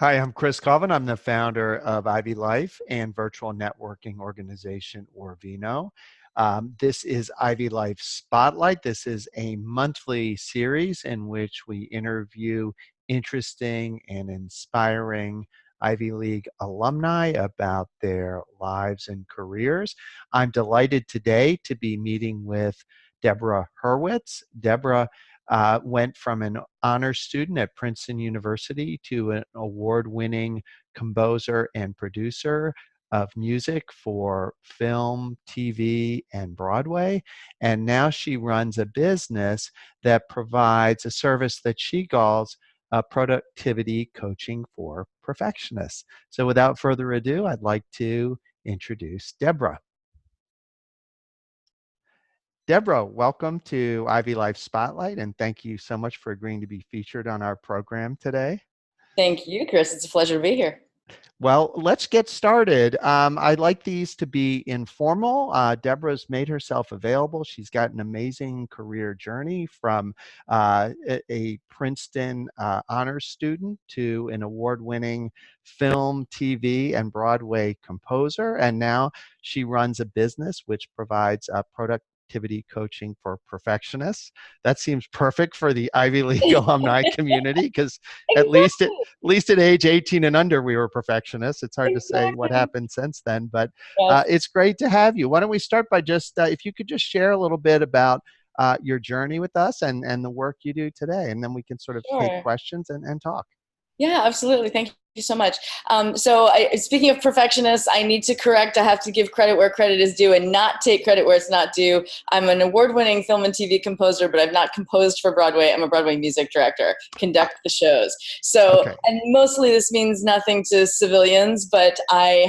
Hi, I'm Chris Colvin. I'm the founder of IvyLife and virtual networking organization Orvino. This is IvyLife Spotlight. This is a monthly series in which we interview interesting and inspiring Ivy League alumni about their lives and careers. I'm delighted today to be meeting with Deborah Hurwitz. Deborah went from an honor student at Princeton University to an award-winning composer and producer of music for film, TV, and Broadway. And now she runs a business that provides a service that she calls productivity coaching for perfectionists. So without further ado, I'd like to introduce Deborah. Deborah, welcome to IvyLife Spotlight, and thank you so much for agreeing to be featured on our program today. Thank you, Chris. It's a pleasure to be here. Well, let's get started. I'd like these to be informal. Deborah's made herself available. She's got an amazing career journey from a Princeton honors student to an award-winning film, TV, and Broadway composer. And now she runs a business which provides productivity coaching for perfectionists. That seems perfect for the Ivy League alumni community because at least at age 18 and under, we were perfectionists. It's hard to say what happened since then, but it's great to have you. Why don't we start by just, if you could just share a little bit about your journey with us and the work you do today, and then we can sort of take questions and talk. Yeah, absolutely. Thank you so much. Speaking of perfectionists, I need to correct. I have to give credit where credit is due and not take credit where it's not due. I'm an award-winning film and TV composer, but I've not composed for Broadway. I'm a Broadway music director, conduct the shows. And mostly this means nothing to civilians, but I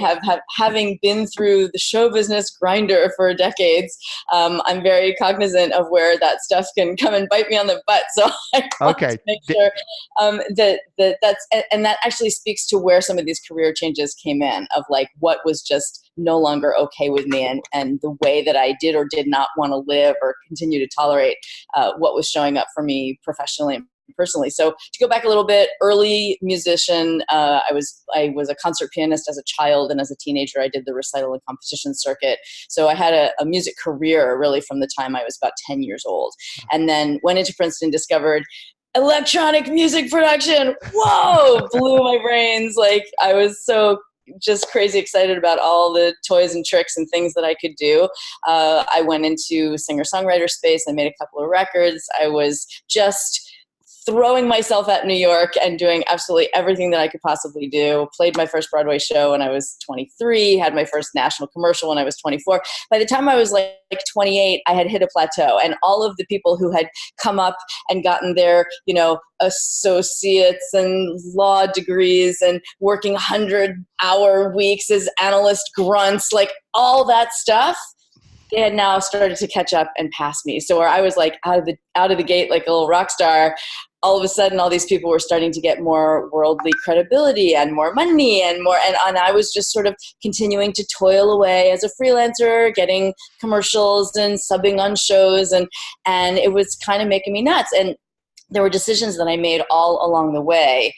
having been through the show business grinder for decades, I'm very cognizant of where that stuff can come and bite me on the butt. So I want to make sure that actually speaks to where some of these career changes came in, of like what was just no longer okay with me and the way that I did or did not want to live or continue to tolerate what was showing up for me professionally and personally. So to go back a little bit, early musician, I was a concert pianist as a child, and as a teenager I did the recital and competition circuit. So I had a music career really from the time I was about 10 years old, and then went into Princeton, discovered electronic music production. Whoa, blew my brains. Like I was so just crazy excited about all the toys and tricks and things that I could do. I went into singer-songwriter space. I made a couple of records. I was just throwing myself at New York and doing absolutely everything that I could possibly do. Played my first Broadway show when I was 23, had my first national commercial when I was 24. By the time I was like 28, I had hit a plateau, and all of the people who had come up and gotten their, associates and law degrees and working 100-hour weeks as analyst grunts, like all that stuff, they had now started to catch up and pass me. So where I was like out of the gate like a little rock star, all of a sudden all these people were starting to get more worldly credibility and more money and more, and I was just sort of continuing to toil away as a freelancer, getting commercials and subbing on shows, and it was kind of making me nuts. And there were decisions that I made all along the way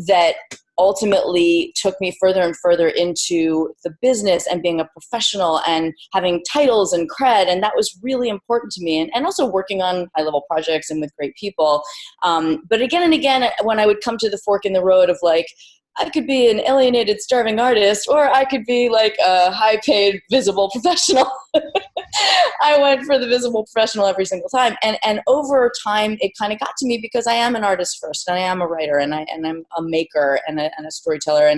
that ultimately took me further and further into the business and being a professional and having titles and cred. And that was really important to me. And also working on high-level projects and with great people. But again and again, when I would come to the fork in the road of like, I could be an alienated, starving artist, or I could be like a high-paid, visible professional. I went for the visible professional every single time. And over time, it kind of got to me because I am an artist first, and I am a writer, and I'm a maker and a storyteller,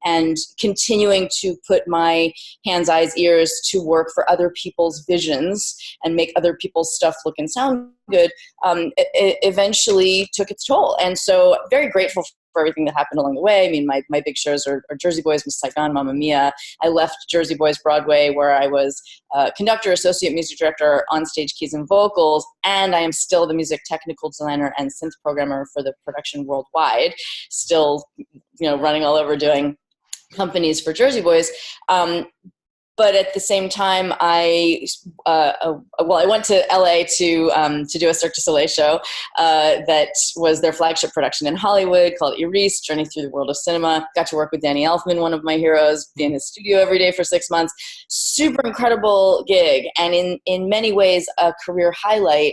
and continuing to put my hands, eyes, ears to work for other people's visions and make other people's stuff look and sound good, it eventually took its toll. And so very grateful for everything that happened along the way. I mean, my big shows are Jersey Boys, Miss Saigon, Mamma Mia. I left Jersey Boys Broadway, where I was conductor, associate music director, on stage keys and vocals, and I am still the music technical designer and synth programmer for the production worldwide, still running all over doing companies for Jersey Boys. but at the same time, I went to LA to do a Cirque du Soleil show that was their flagship production in Hollywood called Eris, Journey Through the World of Cinema. Got to work with Danny Elfman, one of my heroes, be in his studio every day for 6 months. Super incredible gig, and in many ways a career highlight.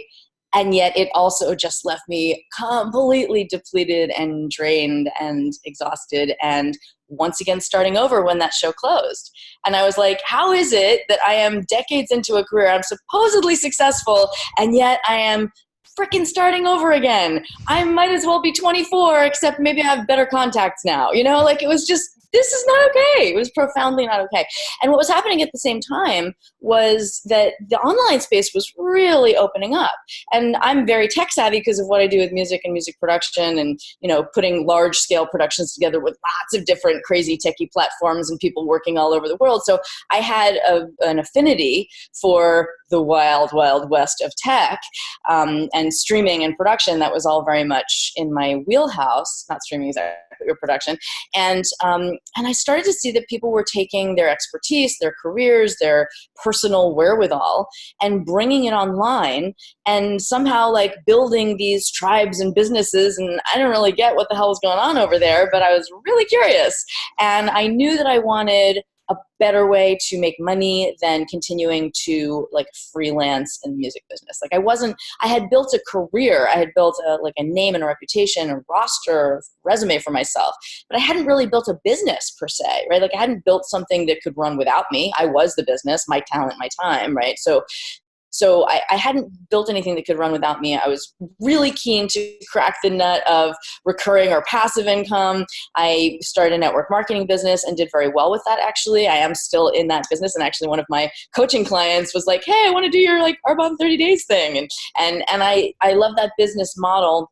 And yet it also just left me completely depleted and drained and exhausted, and once again starting over when that show closed. And I was like, how is it that I am decades into a career, I'm supposedly successful, and yet I am freaking starting over again? I might as well be 24, except maybe I have better contacts now. Like, it was just, this is not okay. It was profoundly not okay. And what was happening at the same time was that the online space was really opening up. And I'm very tech savvy because of what I do with music and music production and, putting large scale productions together with lots of different crazy techie platforms and people working all over the world. So I had an affinity for the wild, wild west of tech and streaming and production. That was all very much in my wheelhouse, not streaming exactly, your production. And I started to see that people were taking their expertise, their careers, their personal wherewithal, and bringing it online and somehow like building these tribes and businesses. And I didn't really get what the hell was going on over there, but I was really curious. And I knew that I wanted a better way to make money than continuing to like freelance in the music business. Like I had built a career, I had built a name and a reputation, a roster, resume for myself, but I hadn't really built a business per se, right? Like I hadn't built something that could run without me. I was the business, my talent, my time, right? So I hadn't built anything that could run without me. I was really keen to crack the nut of recurring or passive income. I started a network marketing business and did very well with that, actually. I am still in that business. And actually one of my coaching clients was like, hey, I want to do your like Arbonne 30 Days thing. And I love that business model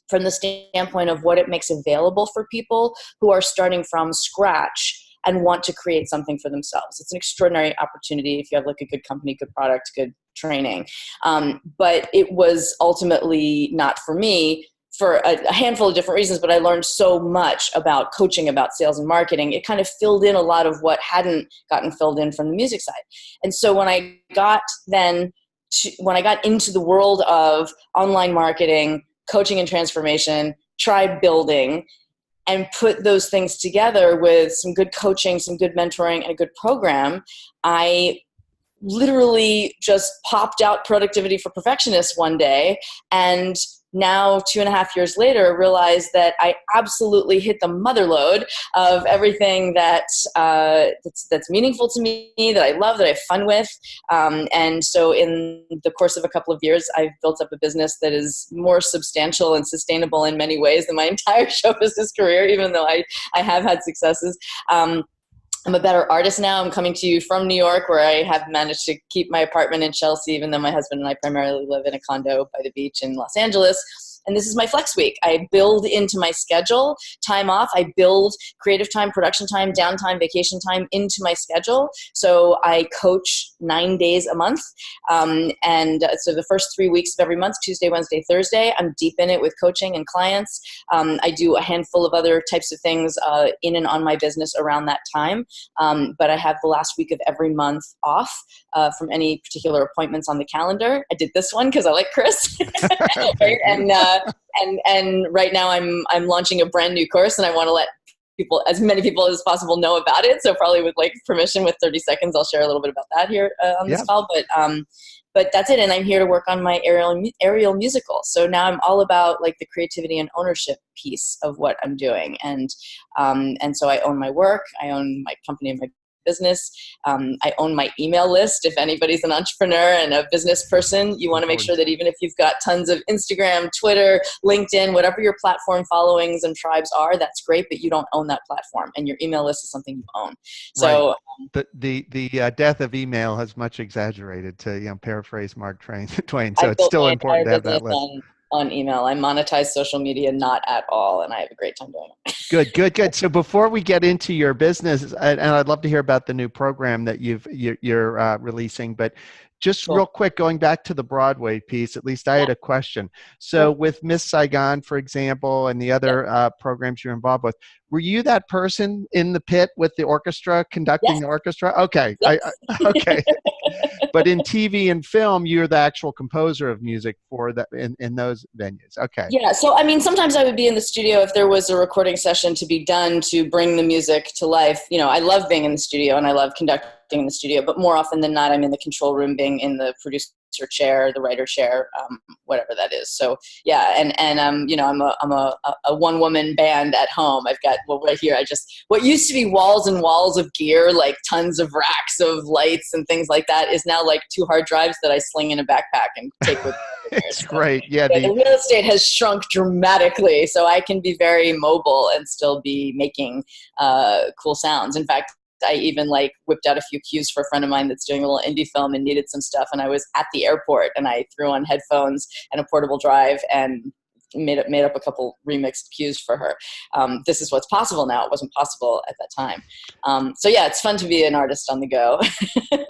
from the standpoint of what it makes available for people who are starting from scratch and want to create something for themselves. It's an extraordinary opportunity if you have like a good company, good product, good training. But it was ultimately not for me for a handful of different reasons, but I learned so much about coaching, about sales and marketing. It kind of filled in a lot of what hadn't gotten filled in from the music side. And so when I got into the world of online marketing, coaching and transformation, tribe building, and put those things together with some good coaching, some good mentoring, and a good program, I literally just popped out Productivity for Perfectionists one day, and now 2.5 years later realized that I absolutely hit the mother lode of everything that's meaningful to me, that I love, that I have fun with. And so in the course of a couple of years, I've built up a business that is more substantial and sustainable in many ways than my entire show business career, even though I have had successes. I'm a better artist now. I'm coming to you from New York, where I have managed to keep my apartment in Chelsea, even though my husband and I primarily live in a condo by the beach in Los Angeles. And this is my flex week. I build into my schedule time off. I build creative time, production time, downtime, vacation time into my schedule. So I coach 9 days a month. So the first 3 weeks of every month, Tuesday, Wednesday, Thursday, I'm deep in it with coaching and clients. I do a handful of other types of things in and on my business around that time. But I have the last week of every month off from any particular appointments on the calendar. I did this one because I like Chris. Right? And right now I'm launching a brand new course, and I want to let as many people as possible know about it. So probably with like permission, with 30 seconds, I'll share a little bit about that here on this call. But that's it. And I'm here to work on my aerial musical. So now I'm all about like the creativity and ownership piece of what I'm doing. And so I own my work. I own my company and my business. I own my email list. If anybody's an entrepreneur and a business person, you want to make sure that even if you've got tons of Instagram, Twitter, LinkedIn, whatever your platform followings and tribes are, that's great, but you don't own that platform, and your email list is something you own. So the death of email has much exaggerated, to paraphrase Mark Twain. So it's still important to have that list. On email. I monetize social media not at all, and I have a great time doing it. Good. So before we get into your business, and I'd love to hear about the new program that you're releasing, but Just Cool. real quick, going back to the Broadway piece, at least I Yeah. had a question. So Sure. with Miss Saigon, for example, and the Yep. other programs you're involved with, were you that person in the pit with the orchestra, conducting Yes. the orchestra? Okay, Yes. okay. But in TV and film, you're the actual composer of music for that in those venues. Okay. Yeah, so I mean, sometimes I would be in the studio if there was a recording session to be done to bring the music to life. You know, I love being in the studio and I love conducting in the studio, but more often than not, I'm in the control room, being in the producer chair, the writer chair, whatever that is. So yeah, and you know, I'm a one woman band at home. I've got, well, right here, what used to be walls and walls of gear, like tons of racks of lights and things like that, is now like 2 hard drives that I sling in a backpack and take with me everywhere. It's So great. Yeah, yeah, the real estate has shrunk dramatically, so I can be very mobile and still be making cool sounds. In fact, I even like whipped out a few cues for a friend of mine that's doing a little indie film and needed some stuff, and I was at the airport and I threw on headphones and a portable drive and made up a couple remixed cues for her. This is what's possible now. It wasn't possible at that time. So yeah, it's fun to be an artist on the go.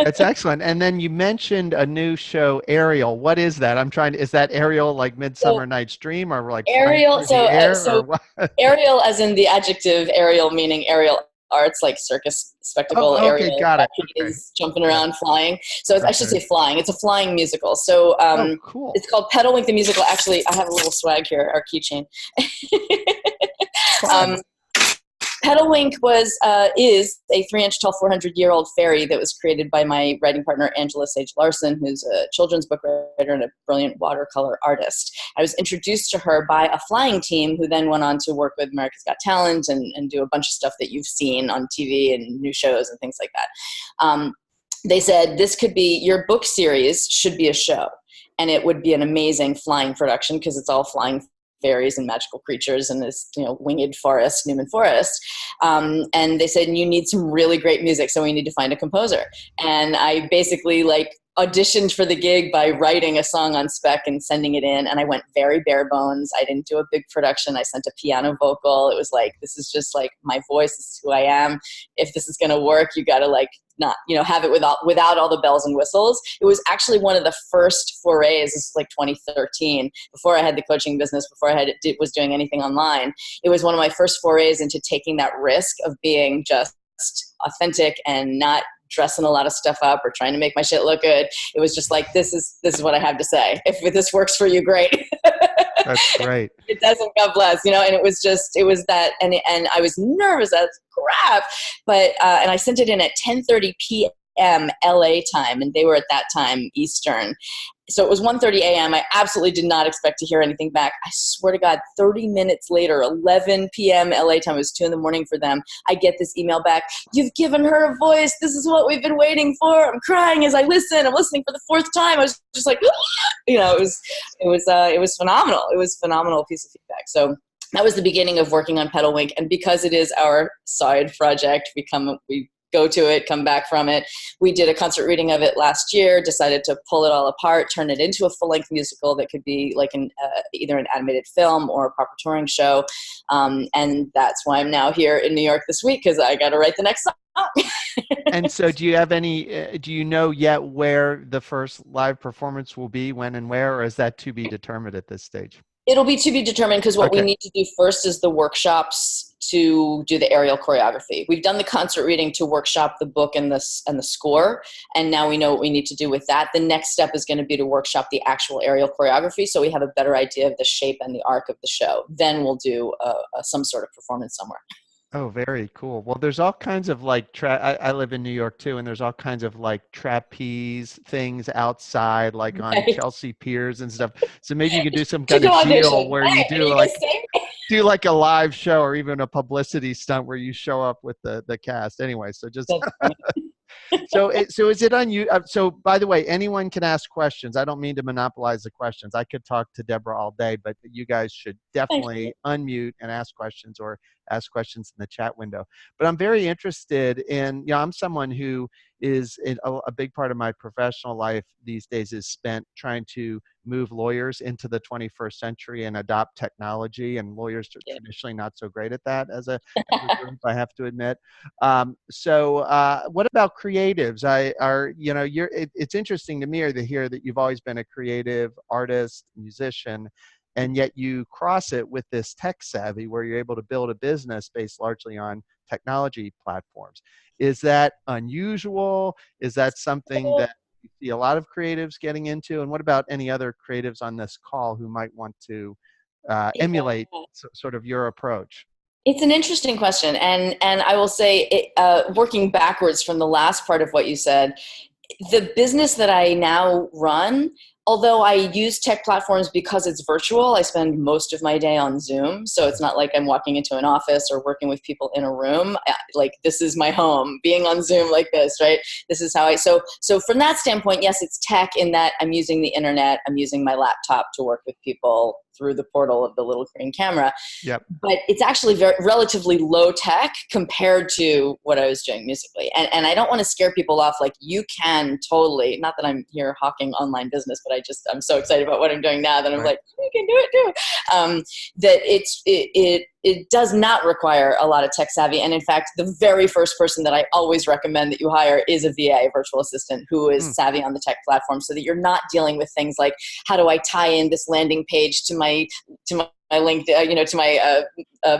that's excellent. And then you mentioned a new show, Ariel. What is that? Is that Ariel like So Midsummer Night's Dream, or like flying aerial, through the so air, or so what? aerial, as in the adjective aerial, meaning aerial arts, like circus spectacle, Oh, okay, aerial got it. Okay, trapeze, jumping yeah, around, flying. So I should okay. say flying. It's a flying musical. So Oh, cool. it's called Pedalwink the Musical. Actually, I have a little swag here, our keychain. Fun. um, Pedalwink is a 3-inch tall, 400-year-old fairy that was created by my writing partner, Angela Sage Larson, who's a children's book writer and a brilliant watercolor artist. I was introduced to her by a flying team who then went on to work with America's Got Talent and do a bunch of stuff that you've seen on TV and new shows and things like that. They said, this could be, your book series should be a show. And it would be an amazing flying production because it's all flying fairies and magical creatures in this, you know, winged forest, Newman Forest. And they said, you need some really great music, so we need to find a composer. And I basically like auditioned for the gig by writing a song on spec and sending it in. And I went very bare bones. I didn't do a big production. I sent a piano vocal. It was like, this is just like my voice. This is who I am. If this is going to work, you got to like not, you know, have it without all the bells and whistles. It was actually one of the first forays. This was like 2013, before I had the coaching business, before was doing anything online. It was one of my first forays into taking that risk of being just authentic and not dressing a lot of stuff up or trying to make my shit look good. It was just like, this is what I have to say. If this works for you, great. That's great. It doesn't, God bless, you know. And it was that, and I was nervous as crap, but and I sent it in at 10:30 p.m. LA time, and they were at that time Eastern. So it was 1:30 a.m. I absolutely did not expect to hear anything back. I swear to God, 30 minutes later, 11 p.m. LA time, it was 2 a.m. for them, I get this email back. You've given her a voice. This is what we've been waiting for. I'm crying as I listen. I'm listening for the 4th time. I was just like, you know, it was phenomenal. It was a phenomenal piece of feedback. So that was the beginning of working on Pedalwink. And because it is our side project, we go to it, come back from it. We did a concert reading of it last year, decided to pull it all apart, turn it into a full-length musical that could be like either an animated film or a proper touring show. And that's why I'm now here in New York this week, because I got to write the next song. And so do you know yet where the first live performance will be, when and where, or is that to be determined at this stage? It'll be to be determined, because what we Okay. need to do first is the workshops to do the aerial choreography. We've done the concert reading to workshop the book and the score, and now we know what we need to do with that. The next step is going to be to workshop the actual aerial choreography, so we have a better idea of the shape and the arc of the show. Then we'll do some sort of performance somewhere. Oh, very cool. Well, there's all kinds of like I live in New York too, and there's all kinds of like trapeze things outside, like on Right. Chelsea piers and stuff. So maybe you could do some To kind go of deal audition. where Hey, you are you guys safe? do like a live show, or even a publicity stunt where you show up with the cast. Anyway, so just That's funny. so is it on you? So by the way, anyone can ask questions. I don't mean to monopolize the questions. I could talk to Deborah all day, but you guys should Thanks. definitely unmute and ask questions, or ask questions in the chat window. But I'm very interested in, I'm someone who a big part of my professional life these days is spent trying to move lawyers into the 21st century and adopt technology. And lawyers are traditionally not so great at that as a group, I have to admit. What about creatives? It's interesting to me to hear that you've always been a creative artist, musician, and yet you cross it with this tech savvy where you're able to build a business based largely on technology platforms. Is that unusual? Is that something that you see a lot of creatives getting into? And what about any other creatives on this call who might want to emulate sort of your approach? It's an interesting question. And I will say, working backwards from the last part of what you said, the business that I now run, although I use tech platforms because it's virtual, I spend most of my day on Zoom. So it's not like I'm walking into an office or working with people in a room. Like, this is my home, being on Zoom like this, right? This is how so from that standpoint, yes, it's tech in that I'm using the internet. I'm using my laptop to work with people through the portal of the little green camera. Yep. But it's actually relatively low tech compared to what I was doing musically. And I don't want to scare people off. Like, you can totally, not that I'm here hawking online business, but I'm so excited about what I'm doing now that I'm like, you can do it too. That it does not require a lot of tech savvy. And in fact, the very first person that I always recommend that you hire is a VA, virtual assistant, who is savvy on the tech platform, so that you're not dealing with things like, how do I tie in this landing page to my link, to my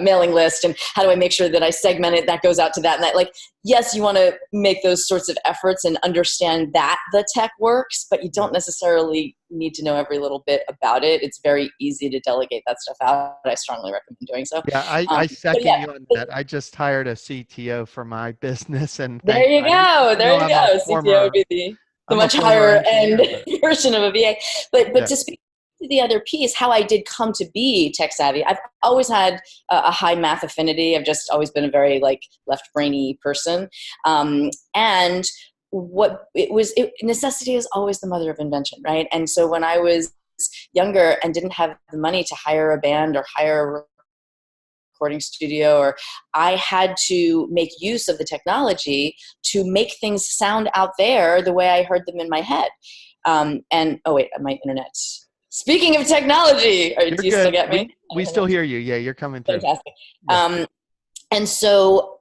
mailing list, and how do I make sure that I segment it, that goes out to that and that. Like, yes, you want to make those sorts of efforts and understand that the tech works, but you don't necessarily need to know every little bit about it. It's very easy to delegate that stuff out. I strongly recommend doing so. Yeah, I second you on that. I just hired a CTO for my business, and there you go. There you go. CTO would be the much higher end version of a VA. But to speak to the other piece, how I did come to be tech savvy, I've always had a high math affinity. I've just always been a very left brainy person. And necessity is always the mother of invention, right? And so when I was younger and didn't have the money to hire a band or hire a recording studio, or I had to make use of the technology to make things sound out there the way I heard them in my head. My internet. Speaking of technology, do you still get me? We still hear you. Yeah, you're coming through. Fantastic. Yeah. And so,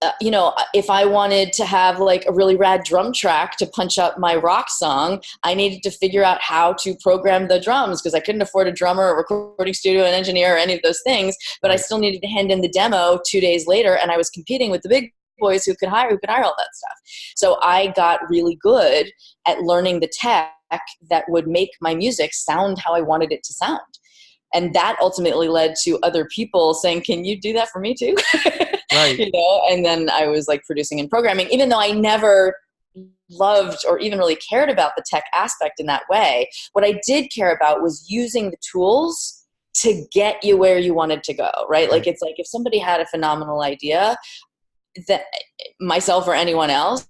if I wanted to have a really rad drum track to punch up my rock song, I needed to figure out how to program the drums, because I couldn't afford a drummer, a recording studio, an engineer, or any of those things. But I still needed to hand in the demo 2 days later, and I was competing with the big boys who could hire all that stuff. So I got really good at learning the tech that would make my music sound how I wanted it to sound. And that ultimately led to other people saying, can you do that for me too? Right. And then I was producing and programming, even though I never loved or even really cared about the tech aspect in that way. What I did care about was using the tools to get you where you wanted to go, right? It's like if somebody had a phenomenal idea, that myself or anyone else,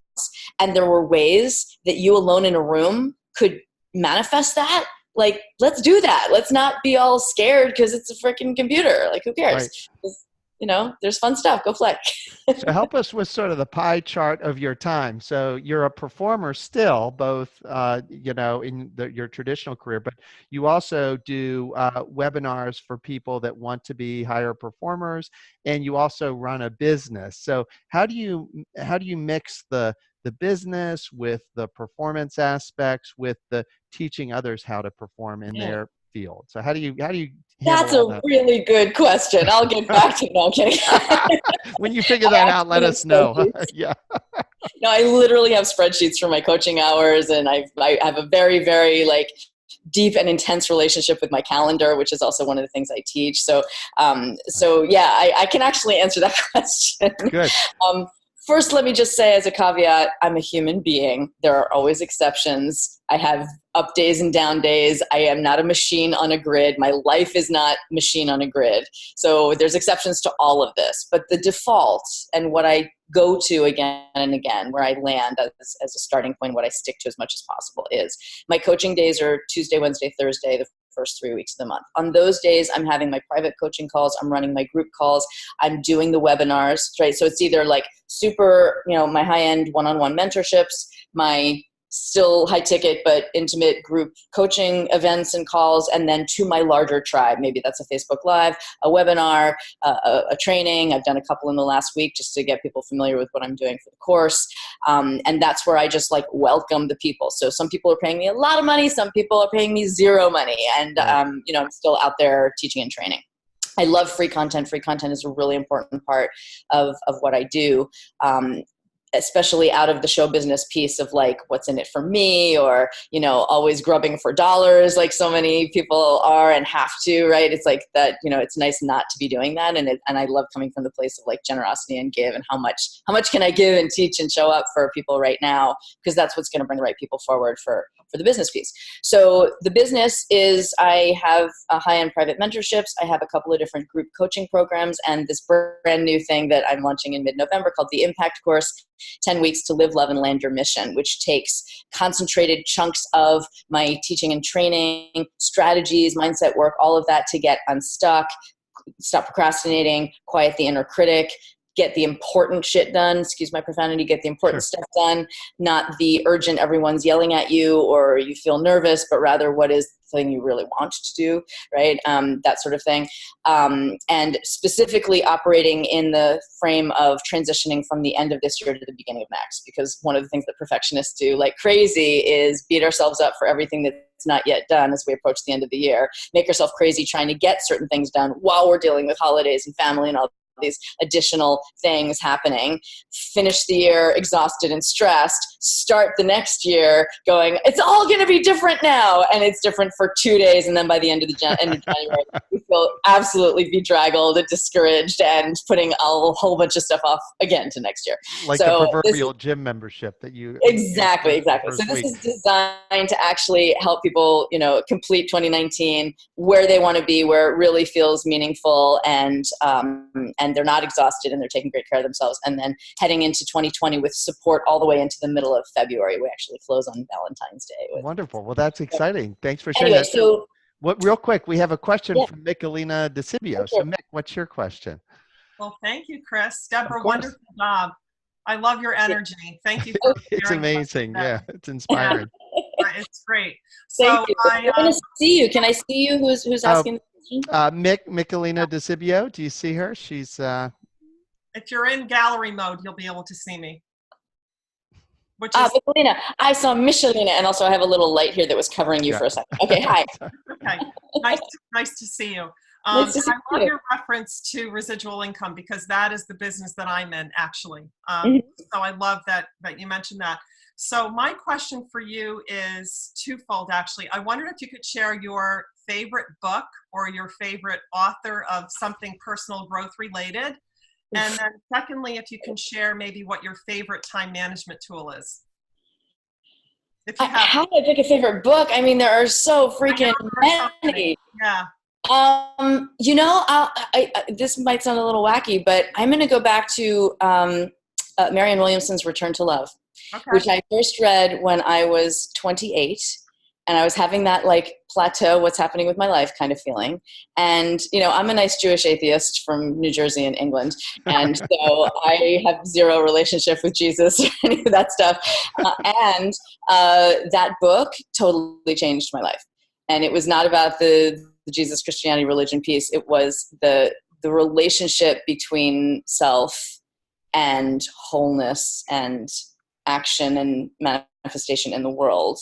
and there were ways that you alone in a room could manifest that, let's do that. Let's not be all scared because it's a freaking computer. Who cares? Right. There's fun stuff. Go play. So help us with sort of the pie chart of your time. So you're a performer still, both, in your traditional career, but you also do webinars for people that want to be higher performers, and you also run a business. So how do you mix the business with the performance aspects with the teaching others how to perform in their field? So how do you That's a really good question. I'll get back to it. No, I'm kidding. When you figure that out, let us know. Yeah. No, I literally have spreadsheets for my coaching hours, and I have a very, very deep and intense relationship with my calendar, which is also one of the things I teach. So, I can actually answer that question. Good. First, let me just say as a caveat, I'm a human being. There are always exceptions. I have up days and down days. I am not a machine on a grid. My life is not machine on a grid. So there's exceptions to all of this. But the default and what I go to again and again, where I land as a starting point, what I stick to as much as possible is my coaching days are Tuesday, Wednesday, Thursday. The first 3 weeks of the month. On those days, I'm having my private coaching calls. I'm running my group calls. I'm doing the webinars, right? So it's either like super, my high-end one-on-one mentorships, my still high ticket but intimate group coaching events and calls, and then to my larger tribe. Maybe that's a Facebook Live, a webinar, a training. I've done a couple in the last week just to get people familiar with what I'm doing for the course. And that's where I just like welcome the people. So some people are paying me a lot of money. Some people are paying me zero money. And, I'm still out there teaching and training. I love free content. Free content is a really important part of what I do. Especially out of the show business piece of like, what's in it for me, or, always grubbing for dollars like so many people are and have to, right? It's like that, it's nice not to be doing that. And I love coming from the place of like generosity and give, and how much can I give and teach and show up for people right now? Because that's what's going to bring the right people forward for the business piece. So the business is, I have a high-end private mentorships. I have a couple of different group coaching programs, and this brand new thing that I'm launching in mid-November called the Impact Course, 10 weeks to live, love, and land your mission, which takes concentrated chunks of my teaching and training, strategies, mindset work, all of that to get unstuck, stop procrastinating, quiet the inner critic, get the important shit done, excuse my profanity, get the important stuff done, not the urgent, everyone's yelling at you or you feel nervous, but rather what is the thing you really want to do, right? That sort of thing. And specifically operating in the frame of transitioning from the end of this year to the beginning of next, because one of the things that perfectionists do like crazy is beat ourselves up for everything that's not yet done as we approach the end of the year, make ourselves crazy trying to get certain things done while we're dealing with holidays and family and all these additional things happening, finish the year exhausted and stressed, start the next year going, it's all going to be different now. And it's different for 2 days. And then by the end of January, we feel absolutely bedraggled and discouraged and putting a whole bunch of stuff off again to next year. Like the proverbial gym membership that you... Exactly. So this is designed to actually help people, complete 2019 where they want to be, where it really feels meaningful, and they're not exhausted and they're taking great care of themselves. And then heading into 2020 with support all the way into the middle of February. We actually close on Valentine's Day. Wonderful. Well, that's exciting. Thanks for sharing that. So real quick, we have a question from Michelina DeCibio. So Mick, what's your question? Well, thank you, Chris. Deborah, wonderful job. I love your energy. Thank you. It's amazing. Yeah, it's inspiring. Yeah, it's great. Thank you. I want to see you. Can I see you? Who's asking? Michelina DeCibio, do you see her? She's if you're in gallery mode, you'll be able to see me. Which is Michelina. I saw Michelina, and also I have a little light here that was covering you for a second. Okay, hi. Okay, nice to see you. Nice to see I love you. your reference to residual income, because that is the business that I'm in, actually. So I love that you mentioned that. So my question for you is twofold, actually. I wondered if you could share your favorite book or your favorite author of something personal growth related. And then secondly, if you can share maybe what your favorite time management tool is. If you have. How do I pick a favorite book? I mean, there are so freaking many. Yeah. This might sound a little wacky, but I'm going to go back to Marianne Williamson's Return to Love, which I first read when I was 28. And I was having that like plateau, what's happening with my life kind of feeling. And, I'm a nice Jewish atheist from New Jersey in England. And so I have zero relationship with Jesus or any of that stuff. And that book totally changed my life. And it was not about the Jesus, Christianity, religion piece. It was the relationship between self and wholeness and action and manifestation in the world.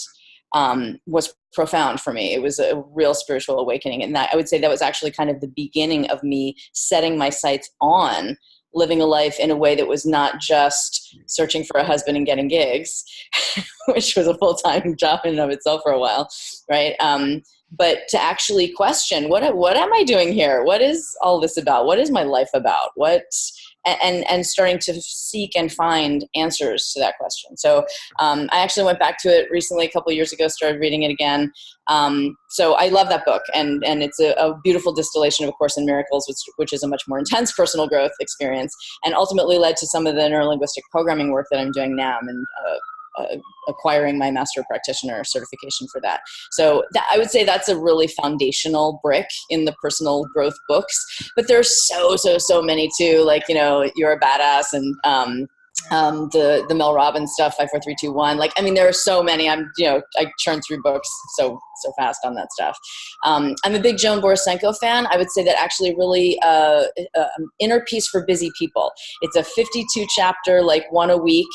Was profound for me. It was a real spiritual awakening. And that, I would say that was actually kind of the beginning of me setting my sights on living a life in a way that was not just searching for a husband and getting gigs, which was a full-time job in and of itself for a while, right? But to actually question, what am I doing here? What is all this about? What is my life about? And starting to seek and find answers to that question. So I actually went back to it recently, a couple of years ago, started reading it again. So I love that book, and it's a beautiful distillation of A Course in Miracles, which is a much more intense personal growth experience, and ultimately led to some of the neurolinguistic programming work that I'm doing now. I'm in acquiring my master practitioner certification for that. So I would say that's a really foundational brick in the personal growth books. But there's so many too. Like, You're a Badass and the Mel Robbins stuff, 54321. Like, I mean, there are so many. I churn through books so fast on that stuff. I'm a big Joan Borisenko fan. I would say that actually really Inner Peace for Busy People. It's a 52 chapter, like one a week.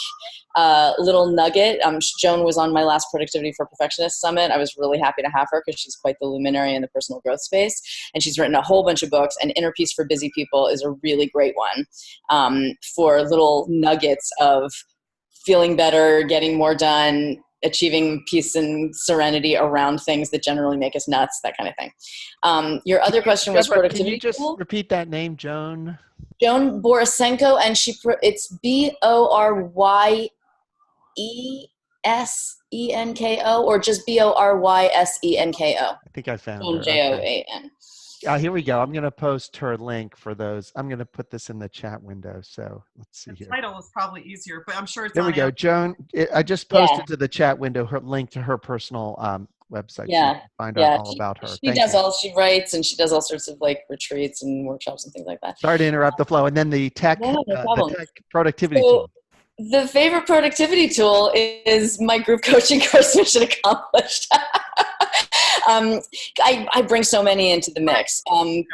Little nugget. Joan was on my last Productivity for Perfectionists Summit. I was really happy to have her because she's quite the luminary in the personal growth space. And she's written a whole bunch of books, and Inner Peace for Busy People is a really great one for little nuggets of feeling better, getting more done, achieving peace and serenity around things that generally make us nuts, that kind of thing. Your other question was productivity. Can you just repeat that name, Joan? Joan Borisenko, and it's Boryesenko, or just Boryesenko. I think I found her. Joan. Here we go. I'm going to post her link for those. I'm going to put this in the chat window. So let's see here. The title is probably easier, but I'm sure it's there we go. Joan, I just posted to the chat window her link to her personal website. Yeah. So you can find out all about her. She writes, and she does all sorts of like retreats and workshops and things like that. Sorry to interrupt the flow. And then the tech, the tech productivity tool. The favorite productivity tool is my group coaching course, Mission Accomplished. I bring so many into the mix. I'm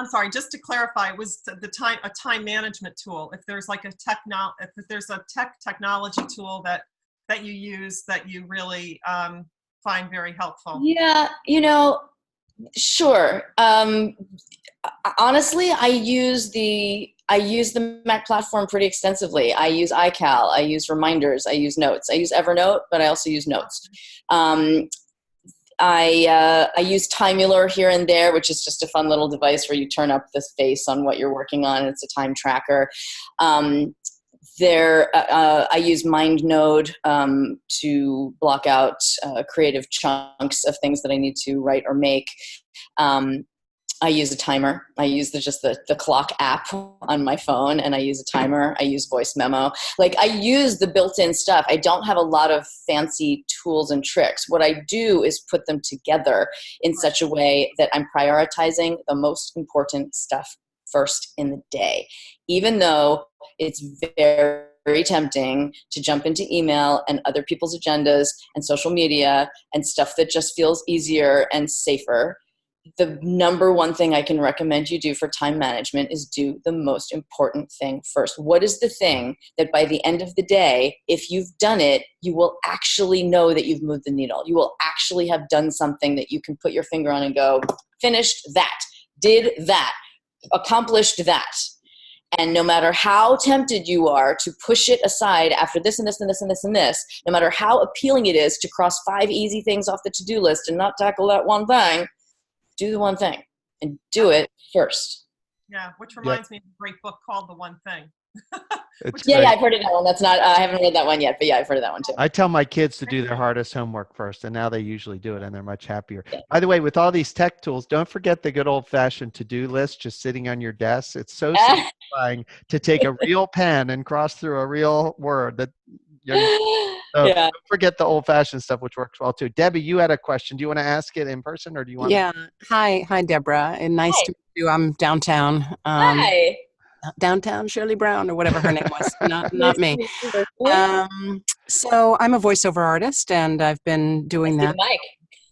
sorry, just to clarify, was a time management tool? If there's like if there's a technology tool that you use that you really find very helpful? Yeah, sure. Honestly, I use the Mac platform pretty extensively. I use iCal, I use Reminders, I use Notes. I use Evernote, but I also use Notes. I use Timular here and there, which is just a fun little device where you turn up the face on what you're working on. It's a time tracker. I use MindNode to block out creative chunks of things that I need to write or make. I use a timer. I use the clock app on my phone, and I use a timer. I use voice memo. Like, I use the built-in stuff. I don't have a lot of fancy tools and tricks. What I do is put them together in such a way that I'm prioritizing the most important stuff first in the day, even though it's very, very tempting to jump into email and other people's agendas and social media and stuff that just feels easier and safer. The number one thing I can recommend you do for time management is do the most important thing first. What is the thing that by the end of the day, if you've done it, you will actually know that you've moved the needle? You will actually have done something that you can put your finger on and go, finished that, did that, accomplished that. And no matter how tempted you are to push it aside after this and this and this and this and this, no matter how appealing it is to cross 5 easy things off the to-do list and not tackle that one thing, do the one thing and do it first. Yeah, which reminds me of a great book called The One Thing. I've heard of that one. I haven't read that one yet, but yeah, I've heard of that one too. I tell my kids to do their hardest homework first, and now they usually do it, and they're much happier. Yeah. By the way, with all these tech tools, don't forget the good old-fashioned to-do list just sitting on your desk. It's so satisfying to take a real pen and cross through a real word. Don't forget the old-fashioned stuff, which works well too. Debbie, you had a question. Do you want to ask it in person, or do you want? Yeah. Hi, Deborah, and nice to meet you. I'm downtown. Hi. Downtown Shirley Brown, or whatever her name was, not me. So I'm a voiceover artist, and I've been doing that. Mike.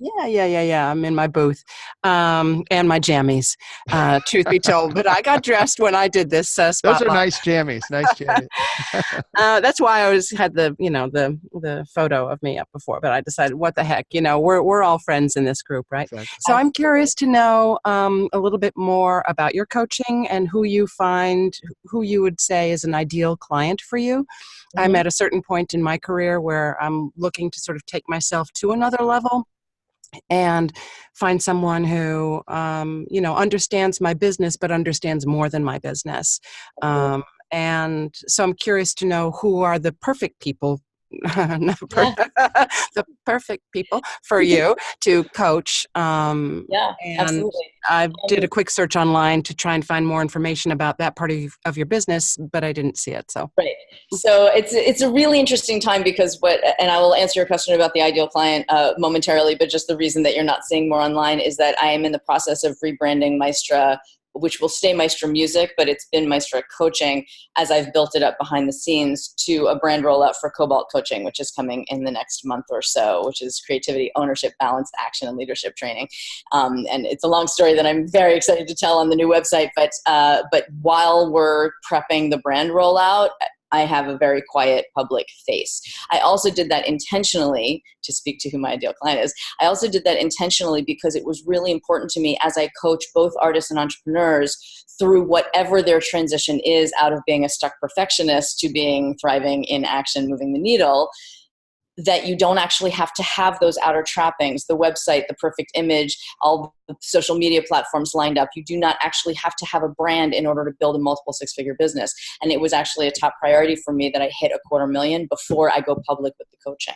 Yeah. I'm in my booth and my jammies, truth be told. But I got dressed when I did this spotlight. Those are nice jammies. Nice jammies. That's why I had the photo of me up before. But I decided, what the heck, we're all friends in this group, right? Exactly. So I'm curious to know a little bit more about your coaching and who you would say is an ideal client for you. Mm-hmm. I'm at a certain point in my career where I'm looking to sort of take myself to another level and find someone who, understands my business, but understands more than my business. And so I'm curious to know who are the perfect people Yeah. the perfect people for you to coach. Yeah, And absolutely. I did a quick search online to try and find more information about that part of your business, but I didn't see it. So right. So it's a really interesting time because and I will answer your question about the ideal client momentarily, but just the reason that you're not seeing more online is that I am in the process of rebranding Maestra, which will stay Maestra Music, but it's been Maestra Coaching as I've built it up behind the scenes, to a brand rollout for Cobalt Coaching, which is coming in the next month or so, which is creativity, ownership, balance, action, and leadership training. And it's a long story that I'm very excited to tell on the new website, but while we're prepping the brand rollout, I have a very quiet public face. I also did that intentionally, to speak to who my ideal client is. I also did that intentionally because it was really important to me as I coach both artists and entrepreneurs through whatever their transition is out of being a stuck perfectionist to being thriving in action, moving the needle, that you don't actually have to have those outer trappings, the website, the perfect image, all the social media platforms lined up. You do not actually have to have a brand in order to build a multiple six-figure business. And it was actually a top priority for me that I hit $250,000 before I go public with the coaching.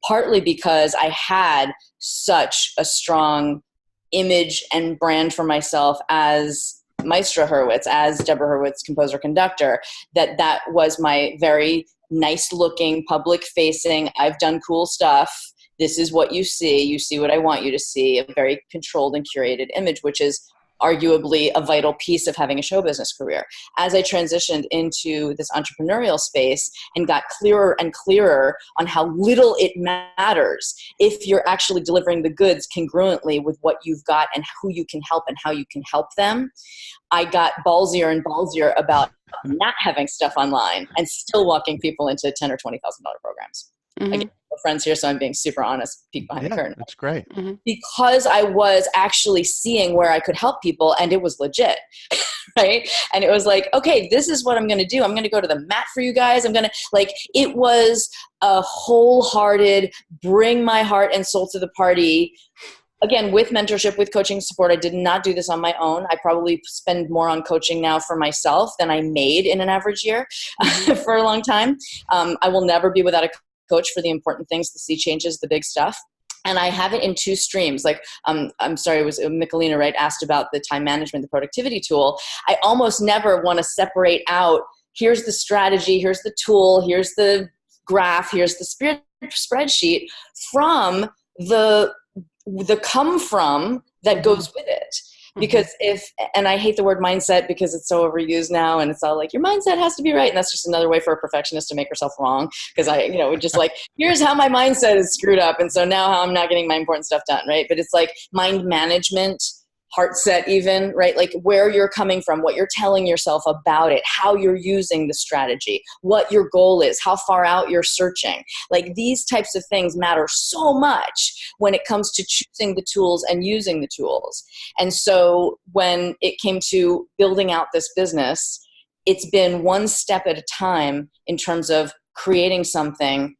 Partly because I had such a strong image and brand for myself as Maestra Hurwitz, as Deborah Hurwitz, composer conductor, that was my very nice looking, public facing, I've done cool stuff. This is what you see what I want you to see, a very controlled and curated image, which is arguably a vital piece of having a show business career. As I transitioned into this entrepreneurial space and got clearer and clearer on how little it matters if you're actually delivering the goods congruently with what you've got and who you can help and how you can help them, I got ballsier and ballsier about not having stuff online and still walking people into $10,000 or $20,000 programs. Mm-hmm. Again, we're friends here, so I'm being super honest, peek behind the curtain. That's great. Mm-hmm. Because I was actually seeing where I could help people and it was legit, right? And it was like, okay, this is what I'm going to do. I'm going to go to the mat for you guys. It was a wholehearted, bring my heart and soul to the party. Again, with mentorship, with coaching support. I did not do this on my own. I probably spend more on coaching now for myself than I made in an average year for a long time. I will never be without a coach for the important things, the sea changes, the big stuff. And I have it in two streams. Like, I'm sorry, it was Michelina, right, asked about the time management, the productivity tool. I almost never want to separate out, here's the strategy, here's the tool, here's the graph, here's the spreadsheet, from the come from that goes with it. Because and I hate the word mindset because it's so overused now, and it's all like, your mindset has to be right. And that's just another way for a perfectionist to make herself wrong. Because just like, here's how my mindset is screwed up. And so now how I'm not getting my important stuff done, right? But it's like mind management, heart set even, right? Like where you're coming from, what you're telling yourself about it, how you're using the strategy, what your goal is, how far out you're searching. Like these types of things matter so much when it comes to choosing the tools and using the tools. And so when it came to building out this business, it's been one step at a time in terms of creating something,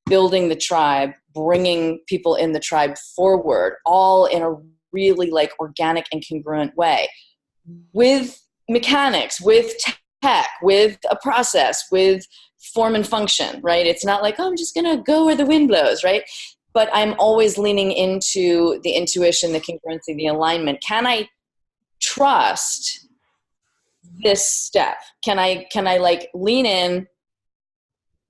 building the tribe, bringing people in the tribe forward, all in a really like organic and congruent way, with mechanics, with tech, with a process, with form and function, right? It's not like, oh, I'm just going to go where the wind blows, right? But I'm always leaning into the intuition, the congruency, the alignment. Can I trust this step? Can I like lean in,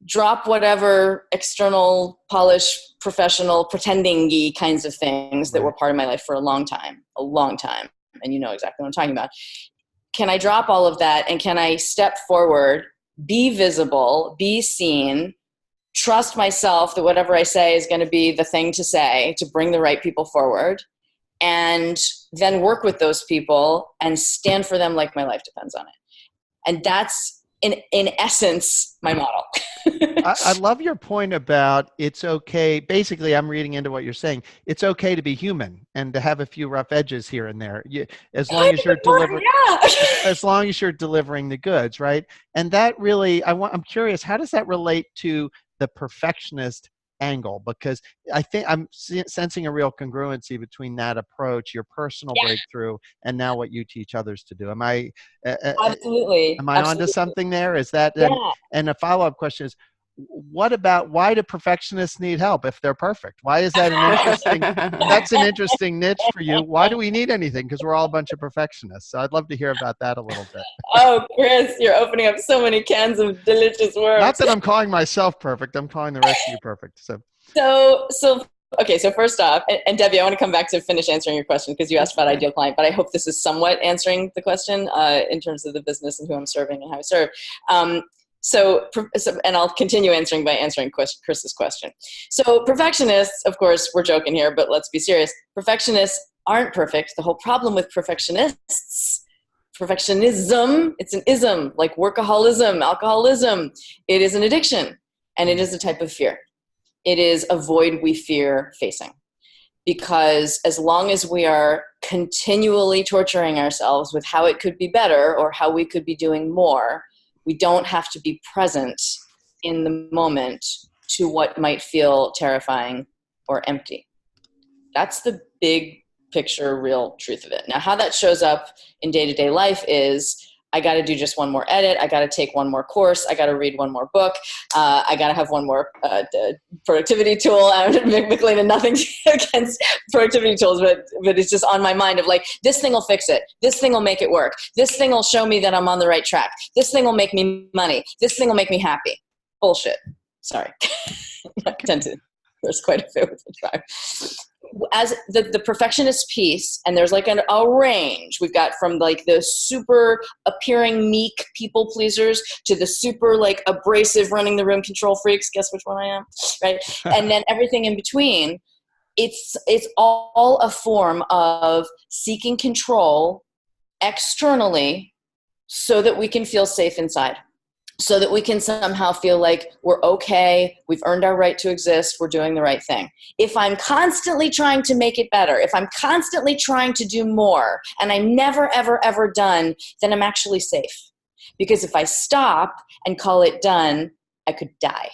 drop whatever external polish, professional, pretending-y kinds of things that were part of my life for a long time, and you know exactly what I'm talking about. Can I drop all of that, and can I step forward, be visible, be seen, trust myself that whatever I say is going to be the thing to say to bring the right people forward, and then work with those people and stand for them like my life depends on it. And that's, in essence, my model. I love your point about it's okay. Basically, I'm reading into what you're saying. It's okay to be human and to have a few rough edges here and there, as long as you're delivering. As long as you're delivering the goods, right? And that really, I'm curious, how does that relate to the perfectionist angle? Because I think I'm sensing a real congruency between that approach, your personal breakthrough, and now what you teach others to do. Am I Absolutely. onto something there? Is that and a follow-up question is, what about, why do perfectionists need help if they're perfect? Why is that an interesting, that's an interesting niche for you. Why do we need anything? Because we're all a bunch of perfectionists. So I'd love to hear about that a little bit. Oh, Chris, you're opening up so many cans of delicious worms. Not that I'm calling myself perfect. I'm calling the rest of you perfect. Okay, so first off, and Debbie, I want to come back to finish answering your question because you asked about ideal client, but I hope this is somewhat answering the question in terms of the business and who I'm serving and how I serve. And I'll continue answering by answering Chris's question. So perfectionists, of course, we're joking here, but let's be serious. Perfectionists aren't perfect. The whole problem with perfectionism, it's an ism, like workaholism, alcoholism. It is an addiction, and it is a type of fear. It is a void we fear facing. Because as long as we are continually torturing ourselves with how it could be better or how we could be doing more, we don't have to be present in the moment to what might feel terrifying or empty. That's the big picture, real truth of it. Now, how that shows up in day-to-day life is I got to do just one more edit. I got to take one more course. I got to read one more book. I got to have one more productivity tool. I'm McLean and nothing against productivity tools, but it's just on my mind of like, this thing will fix it. This thing will make it work. This thing will show me that I'm on the right track. This thing will make me money. This thing will make me happy. Bullshit. Sorry. I tend to, there's quite a bit with the tribe. As the perfectionist piece, and there's like a range. We've got from like the super appearing meek people pleasers to the super like abrasive running the room control freaks. Guess which one I am, right? And then everything in between. It's all a form of seeking control externally so that we can feel safe inside. So that we can somehow feel like we're okay, we've earned our right to exist, we're doing the right thing. If I'm constantly trying to make it better, if I'm constantly trying to do more, and I'm never, ever, ever done, then I'm actually safe. Because if I stop and call it done, I could die.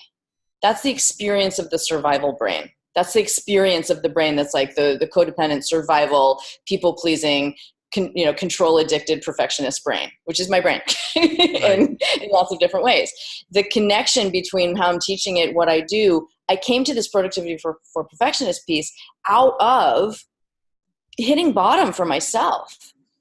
That's the experience of the survival brain. That's the experience of the brain that's like the codependent, survival, people-pleasing, control-addicted perfectionist brain, which is my brain in lots of different ways. The connection between how I'm teaching it, what I do, I came to this productivity for perfectionist piece out of hitting bottom for myself,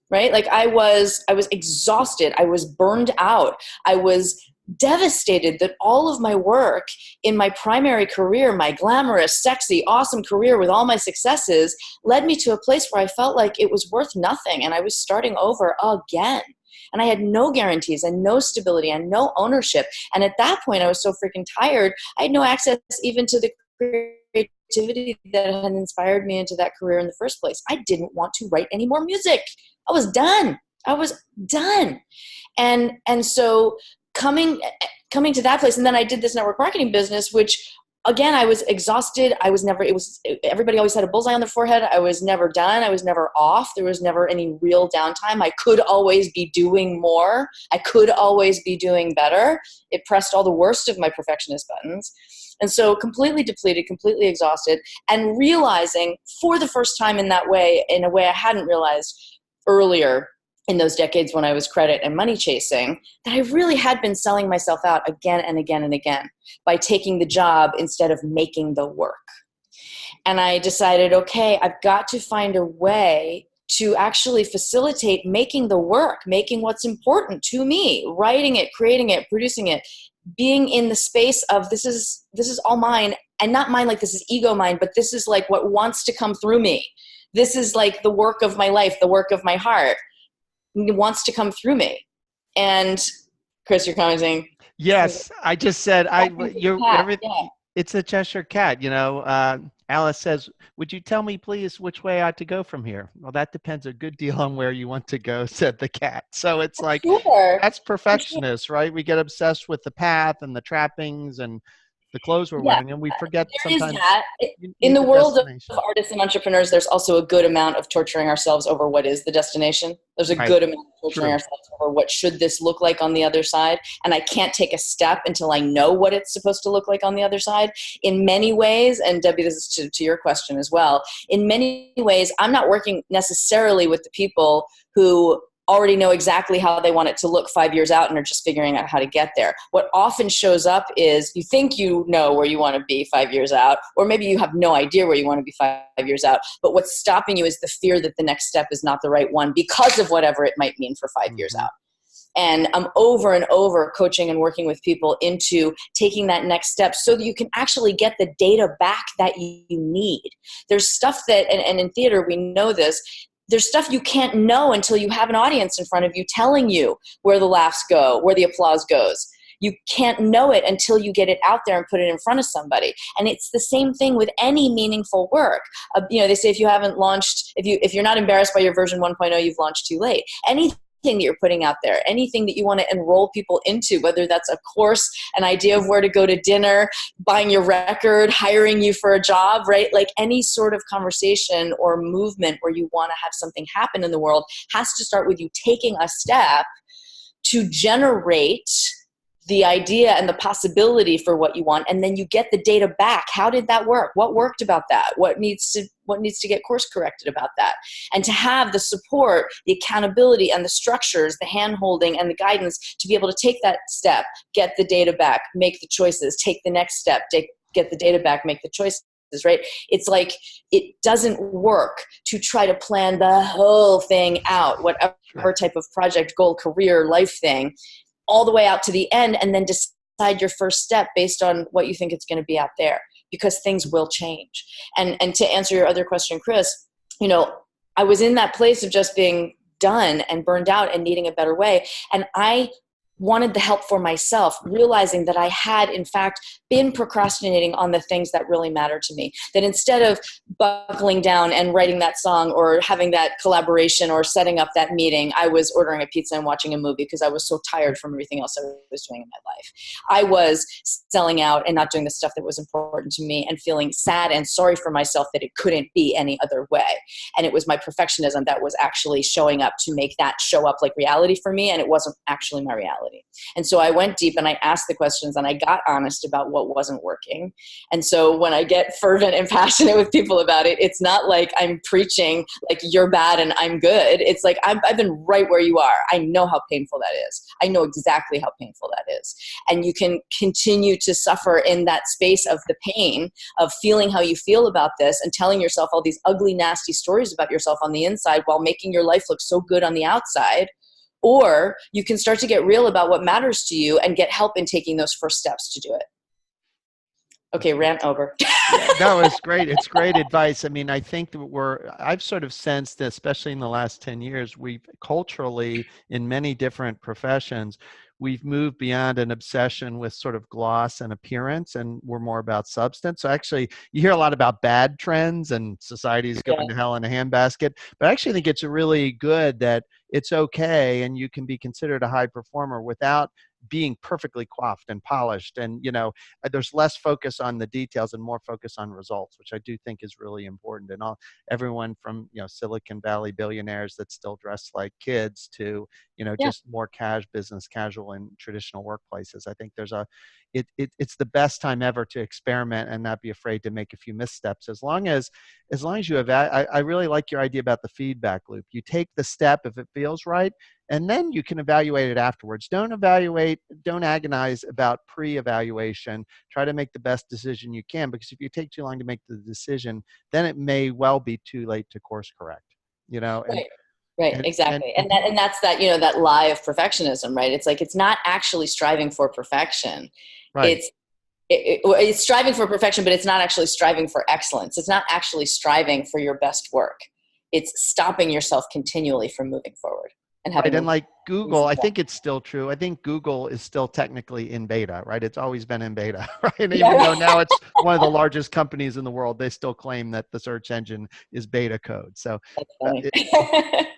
right? Like I was exhausted. I was burned out. I was devastated that all of my work in my primary career, my glamorous, sexy, awesome career with all my successes, led me to a place where I felt like it was worth nothing and I was starting over again. And I had no guarantees and no stability and no ownership. And at that point, I was so freaking tired, I had no access even to the creativity that had inspired me into that career in the first place. I didn't want to write any more music. I was done. And so coming to that place, and then I did this network marketing business, which again, I was exhausted. Everybody always had a bullseye on their forehead. I was never done. I was never off. There was never any real downtime. I could always be doing more. I could always be doing better. It pressed all the worst of my perfectionist buttons. And so completely depleted, completely exhausted, and realizing for the first time in that way, in a way I hadn't realized earlier in those decades when I was credit and money chasing, that I really had been selling myself out again and again and again by taking the job instead of making the work. And I decided, okay, I've got to find a way to actually facilitate making the work, making what's important to me, writing it, creating it, producing it, being in the space of this is all mine, and not mine like this is ego mine, but this is like what wants to come through me. This is like the work of my life, the work of my heart. It wants to come through me. And Chris, you're commenting. Yes, I just said it's a Cheshire cat. Alice says, "Would you tell me, please, which way I ought to go from here?" Well, that depends a good deal on where you want to go," said the cat. So it's like that's perfectionist, right? We get obsessed with the path and the trappings and the clothes we're wearing, and we forget sometimes. In the world of artists and entrepreneurs, there's also a good amount of torturing ourselves over what is the destination. There's a good amount of torturing ourselves over what should this look like on the other side. And I can't take a step until I know what it's supposed to look like on the other side. In many ways, and Debbie, this is to your question as well, in many ways, I'm not working necessarily with the people who already know exactly how they want it to look 5 years out and are just figuring out how to get there. What often shows up is you think you know where you want to be 5 years out, or maybe you have no idea where you want to be 5 years out, but what's stopping you is the fear that the next step is not the right one because of whatever it might mean for 5 years out. And I'm over and over coaching and working with people into taking that next step so that you can actually get the data back that you need. There's stuff that, and in theater we know this, there's stuff you can't know until you have an audience in front of you telling you where the laughs go, where the applause goes. You can't know it until you get it out there and put it in front of somebody. And it's the same thing with any meaningful work. They say if you haven't launched, if you're not embarrassed by your version 1.0, you've launched too late. Anything that you're putting out there, anything that you want to enroll people into, whether that's a course, an idea of where to go to dinner, buying your record, hiring you for a job, right? Like any sort of conversation or movement where you want to have something happen in the world has to start with you taking a step to generate the idea and the possibility for what you want, and then you get the data back. How did that work? What worked about that? What needs to get course corrected about that? And to have the support, the accountability, and the structures, the hand-holding and the guidance to be able to take that step, get the data back, make the choices, take the next step, get the data back, make the choices, right? It's like it doesn't work to try to plan the whole thing out, whatever type of project, goal, career, life thing, all the way out to the end, and then decide your first step based on what you think it's going to be out there, because things will change. And to answer your other question, Chris, I was in that place of just being done and burned out and needing a better way. And I wanted the help for myself, realizing that I had, in fact, been procrastinating on the things that really matter to me. That instead of buckling down and writing that song or having that collaboration or setting up that meeting, I was ordering a pizza and watching a movie because I was so tired from everything else I was doing in my life. I was selling out and not doing the stuff that was important to me and feeling sad and sorry for myself that it couldn't be any other way. And it was my perfectionism that was actually showing up to make that show up like reality for me, and it wasn't actually my reality. And so I went deep and I asked the questions and I got honest about what wasn't working. And so when I get fervent and passionate with people about it, it's not like I'm preaching like you're bad and I'm good. It's like I've been right where you are. I know how painful that is. I know exactly how painful that is. And you can continue to suffer in that space of the pain of feeling how you feel about this and telling yourself all these ugly, nasty stories about yourself on the inside while making your life look so good on the outside. Or you can start to get real about what matters to you and get help in taking those first steps to do it. Okay, rant over. That was great. It's great advice. I mean, I think that I've sort of sensed, especially in the last 10 years, we've culturally, in many different professions, we've moved beyond an obsession with sort of gloss and appearance, and we're more about substance. So actually, you hear a lot about bad trends and society's going to hell in a handbasket, but I actually think it's really good that it's okay and you can be considered a high performer without being perfectly coiffed and polished. And, there's less focus on the details and more focus on results, which I do think is really important. And everyone from, Silicon Valley billionaires that still dress like kids to, just more business casual in traditional workplaces. I think it's the best time ever to experiment and not be afraid to make a few missteps. As long as you have, I really like your idea about the feedback loop. You take the step if it feels right, and then you can evaluate it afterwards. Don't agonize about pre-evaluation. Try to make the best decision you can, because if you take too long to make the decision, then it may well be too late to course correct, Right, exactly. And that's that lie of perfectionism, right? It's like, it's not actually striving for perfection. Right. It's striving for perfection, but it's not actually striving for excellence. It's not actually striving for your best work. It's stopping yourself continually from moving forward. And like Google, I think it's still true. I think Google is still technically in beta, right? It's always been in beta, right? And even though now it's one of the largest companies in the world, they still claim that the search engine is beta code. So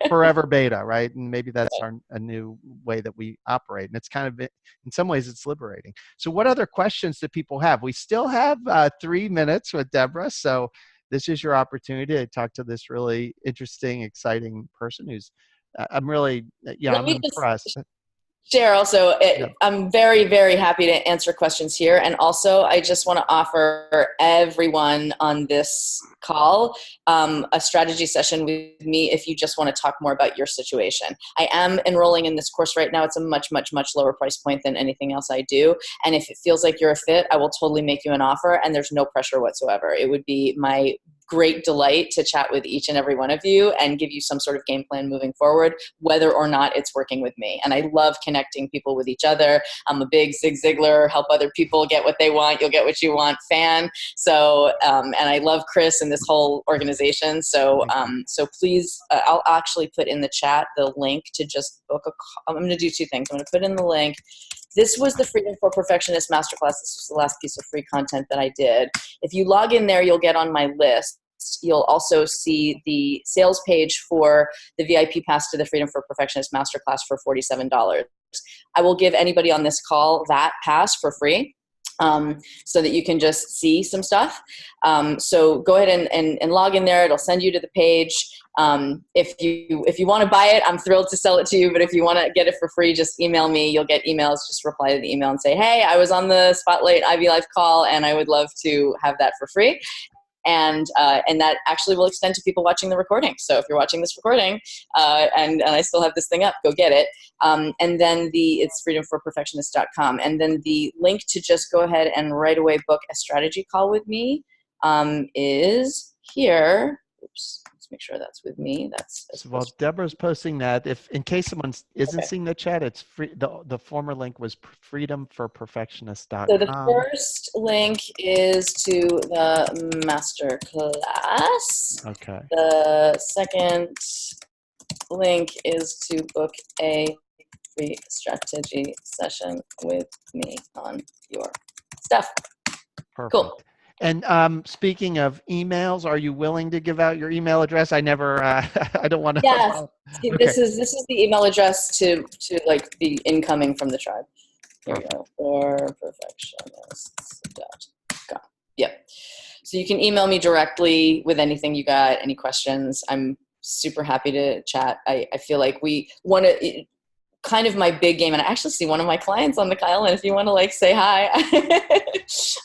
forever beta, right? And maybe that's a new way that we operate. And it's kind of, in some ways, it's liberating. So what other questions do people have? We still have 3 minutes with Deborah. So this is your opportunity to talk to this really interesting, exciting person who's I'm really, I'm impressed. share also, I'm very, very happy to answer questions here. And also, I just want to offer everyone on this call a strategy session with me if you just want to talk more about your situation. I am enrolling in this course right now. It's a much, much, much lower price point than anything else I do. And if it feels like you're a fit, I will totally make you an offer, and there's no pressure whatsoever. It would be my great delight to chat with each and every one of you and give you some sort of game plan moving forward, whether or not it's working with me. And I love connecting people with each other. I'm a big Zig Ziglar, help other people get what they want, you'll get what you want fan. So, and I love Chris and this whole organization. So, so please, I'll actually put in the chat the link to just book a call. I'm going to do two things. I'm going to put in the link. This was the Freedom for Perfectionists Masterclass. This was the last piece of free content that I did. If you log in there, you'll get on my list. You'll also see the sales page for the VIP pass to the Freedom for Perfectionists Masterclass for $47. I will give anybody on this call that pass for free. So that you can just see some stuff. So go ahead and log in there. It'll send you to the page. If you want to buy it, I'm thrilled to sell it to you. But if you want to get it for free, just email me. You'll get emails. Just reply to the email and say, hey, I was on the Spotlight IvyLife call and I would love to have that for free. And that actually will extend to people watching the recording. So if you're watching this recording and I still have this thing up, go get it. And then it's freedomforperfectionist.com. And then the link to just go ahead and right away book a strategy call with me is here. Oops. Make sure that's with me. Well, Deborah's posting that. If in case someone isn't seeing the chat, it's free. The former link was freedomforperfectionist.com. So the first link is to the master class. Okay. The second link is to book a free strategy session with me on your stuff. Perfect. Cool. And speaking of emails, are you willing to give out your email address? I never, I don't want to. Yes. Okay. This is the email address to like be incoming from the tribe. Here we go. Perfectionists.com. Yep. So you can email me directly with anything you got, any questions. I'm super happy to chat. I feel like we want to. Kind of my big game, and I actually see one of my clients on the Ellen. If you want to like say hi,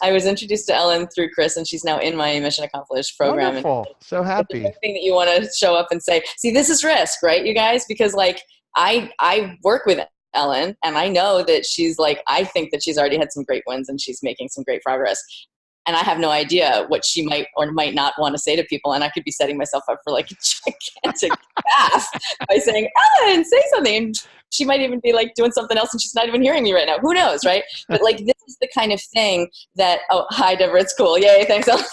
I was introduced to Ellen through Chris, and she's now in my Mission Accomplished program. Wonderful, and so happy. The thing that you want to show up and say, see, this is risk, right, you guys? Because like I work with Ellen, and I know that she's like, I think that she's already had some great wins, and she's making some great progress. And I have no idea what she might or might not want to say to people. And I could be setting myself up for like a gigantic gaffe by saying, Ellen, say something. And she might even be like doing something else and she's not even hearing me right now. Who knows, right? But like this is the kind of thing that, oh, hi, Deborah, it's cool. Yay, thanks, Ellen.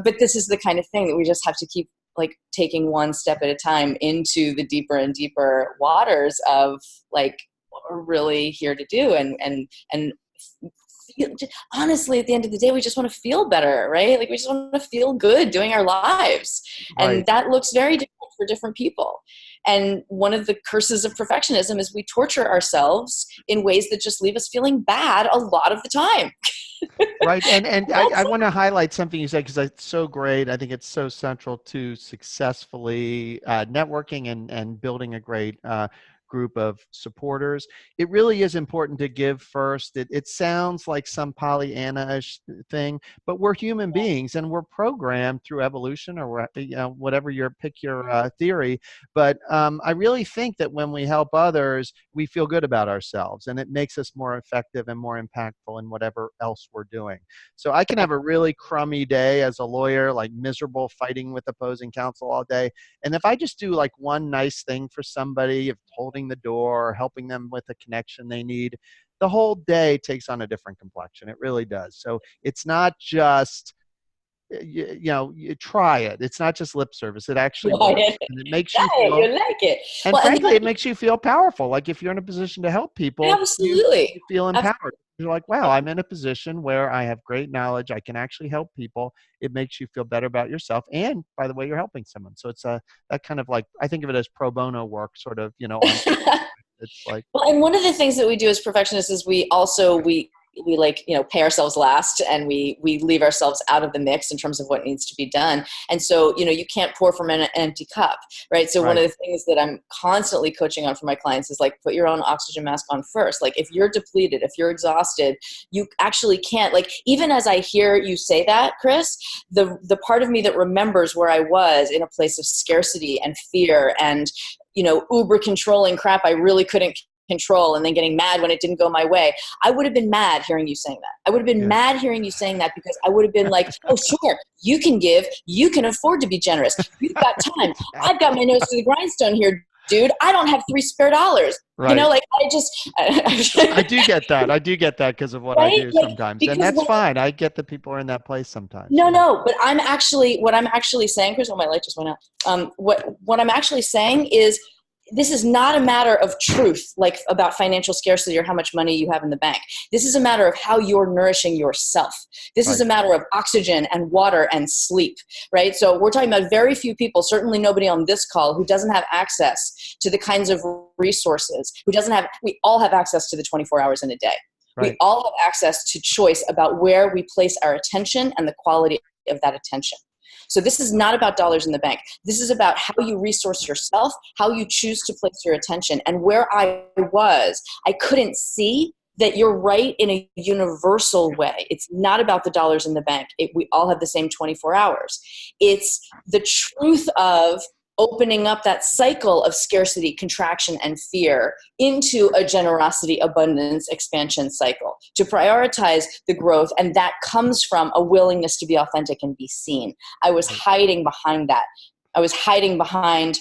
But this is the kind of thing that we just have to keep like taking one step at a time into the deeper and deeper waters of like what we're really here to do. And honestly, at the end of the day, we just want to feel better, right? Like we just want to feel good doing our lives. And right. That looks very different for different people. And one of the curses of perfectionism is we torture ourselves in ways that just leave us feeling bad a lot of the time. Right. And I want to highlight something you said because it's so great. I think it's so central to successfully networking and building a great group of supporters. It really is important to give first. It sounds like some Pollyanna-ish thing, but we're human beings and we're programmed through evolution or whatever pick your theory. But I really think that when we help others, we feel good about ourselves and it makes us more effective and more impactful in whatever else we're doing. So I can have a really crummy day as a lawyer, like miserable fighting with opposing counsel all day. And if I just do like one nice thing for somebody, of holding the door or helping them with a connection they need, the whole day takes on a different complexion. It really does. So it's not just, you try it. It's not just lip service. It actually works. And it makes you feel, you like it. And well, frankly, it makes you feel powerful. Like if you're in a position to help people, absolutely, you feel empowered. You're like, wow, I'm in a position where I have great knowledge. I can actually help people. It makes you feel better about yourself. And by the way, you're helping someone. So it's that kind of like, I think of it as pro bono work, sort of, it's like. Well, and one of the things that we do as perfectionists is we we like, pay ourselves last, and we leave ourselves out of the mix in terms of what needs to be done. And so, you can't pour from an empty cup, right? So one of the things that I'm constantly coaching on for my clients is like, put your own oxygen mask on first. Like, if you're depleted, if you're exhausted, you actually can't, like, even as I hear you say that, Chris, the part of me that remembers where I was in a place of scarcity and fear and, uber controlling crap I really couldn't control, and then getting mad when it didn't go my way. I would have been mad hearing you saying that. I would have been mad hearing you saying that, because I would have been like, oh, sure, you can give, you can afford to be generous. You've got time. I've got my nose to the grindstone here, dude. I don't have $3 spare. Right. Like I do get that. I do get that because of what I do sometimes. And that's fine. I get that people are in that place sometimes. No, but what I'm actually saying, Chris, my light just went out. What I'm actually saying is, this is not a matter of truth, like about financial scarcity or how much money you have in the bank. This is a matter of how you're nourishing yourself. This is a matter of oxygen and water and sleep, right? So we're talking about very few people, certainly nobody on this call, who doesn't have access to the kinds of resources, we all have access to the 24 hours in a day. Right. We all have access to choice about where we place our attention and the quality of that attention. So this is not about dollars in the bank. This is about how you resource yourself, how you choose to place your attention. And where I was, I couldn't see that you're right in a universal way. It's not about the dollars in the bank. We all have the same 24 hours. It's the truth of opening up that cycle of scarcity, contraction, and fear into a generosity, abundance, expansion cycle, to prioritize the growth. And that comes from a willingness to be authentic and be seen. I was hiding behind that. I was hiding behind,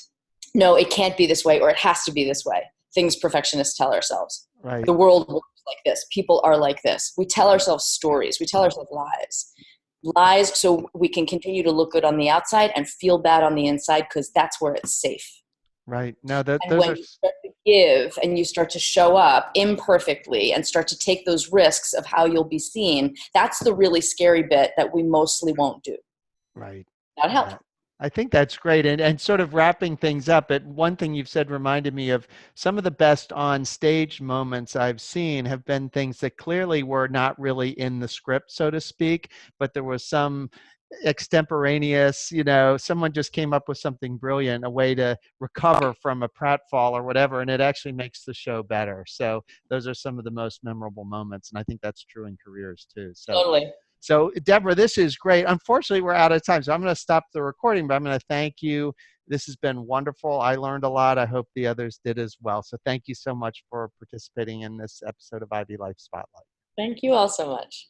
no, it can't be this way, or it has to be this way. Things perfectionists tell ourselves. Right. The world works like this. People are like this. We tell ourselves stories. We tell ourselves lies so we can continue to look good on the outside and feel bad on the inside, because that's where it's safe. Right. Now that and when you start to give and you start to show up imperfectly and start to take those risks of how you'll be seen, that's the really scary bit that we mostly won't do. Right. That helps. I think that's great. And sort of wrapping things up, one thing you've said reminded me of some of the best on stage moments I've seen have been things that clearly were not really in the script, so to speak, but there was some extemporaneous, someone just came up with something brilliant, a way to recover from a pratfall or whatever, and it actually makes the show better. So those are some of the most memorable moments. And I think that's true in careers too. So totally. So, Deborah, this is great. Unfortunately, we're out of time, so I'm going to stop the recording, but I'm going to thank you. This has been wonderful. I learned a lot. I hope the others did as well. So thank you so much for participating in this episode of IvyLife Spotlight. Thank you all so much.